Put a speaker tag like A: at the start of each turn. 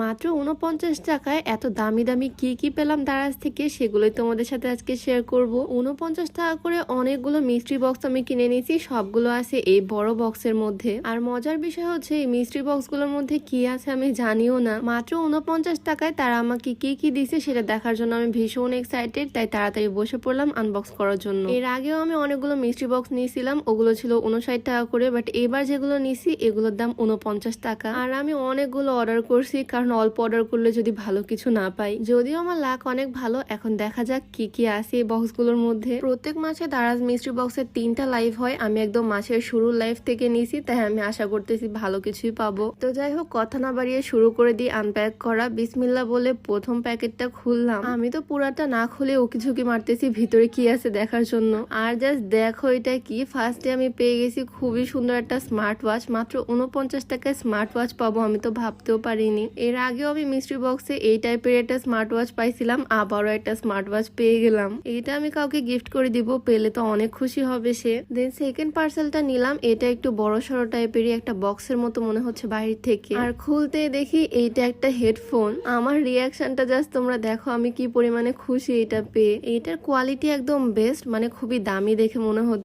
A: মাত্র ৪৯ টাকায় এত দামি দামি কি পেলাম দারাজ থেকে সেগুলোই তোমাদের সাথে আজকে শেয়ার করব। ৪৯ টাকা করে অনেকগুলো মিস্ট্রি বক্স আমি কিনে নিয়েছি, সবগুলো আছে এই বড় বক্সের মধ্যে। আর মজার বিষয় হচ্ছে এই মিস্ট্রি বক্স গুলোর মধ্যে কি আছে আমি জানিও না। মাত্র ৪৯ টাকায় তারা আমাকে কি দিছে সেটা দেখার জন্য আমি ভীষণ এক্সাইটেড, তাই তাড়াতাড়ি বসে পড়লাম আনবক্স করার জন্য। এর আগেও আমি অনেকগুলো মিস্ট্রি বক্স নিয়েছিলাম, ওগুলো ছিল 59 টাকা করে, বাট এবার যেগুলো নিছি এগুলোর দাম 49 টাকা। আর আমি অনেকগুলো অর্ডার করছি, কারণ অল্প অর্ডার করলে যদি ভালো কিছু না পাই। যদিও আমার লাক অনেক ভালো, এখন দেখা যাক কি আছে এই বক্স গুলোর মধ্যে। প্রত্যেক মাসে দারাজ মিস্ট্রি বক্সের 3টা লাইভ হয়, আমি একদম মাসের শুরুর লাইভ থেকে নিছি, তাই আমি আশা করতেছি ভালো কিছুই পাবো। তো যাই হোক, কথা না বাড়িয়ে শুরু করে দিই আনপ্যাক করা। বিসমিল্লাহ বলে প্রথম প্যাকেটটা খুললাম। আমি তো পুরাটা না খুলে উকি মারতেছি ভিতরে কি আছে দেখার জন্য। আর জাস্ট দেখো এটা কি, ফার্স্টে আমি পেয়ে গেছি খুবই সুন্দর একটা স্মার্ট ওয়াচ। মাত্র 49 টাকায় স্মার্ট ওয়াচ পাবো আমি তো ভাবতেও পারিনি। এর আগেও আমি মিস্ট্রি বক্সে এই টাইপের একটা স্মার্ট ওয়াচ পাইছিলাম, আবারও একটা স্মার্ট ওয়াচ পেয়ে গেলাম। এটা আমি কাউকে গিফট করে দিব, পেলে তো অনেক খুশি হবে সে। দেন সেকেন্ড পার্সেলটা নিলাম, এটা একটু বড় সড়ো টাইপেরই, একটা বক্সের মতো মনে হচ্ছে বাইরে থেকে। আর খুলতে দেখি এইটা একটা হেডফোন। আমার রিয়াকশনটা জাস্ট তোমরা দেখো, আমি কি পরিমাণে খুশি এটা পেয়ে। এটার কোয়ালিটি একদম বেস্ট, মানে খুবই দামি দেখে মনে হচ্ছে।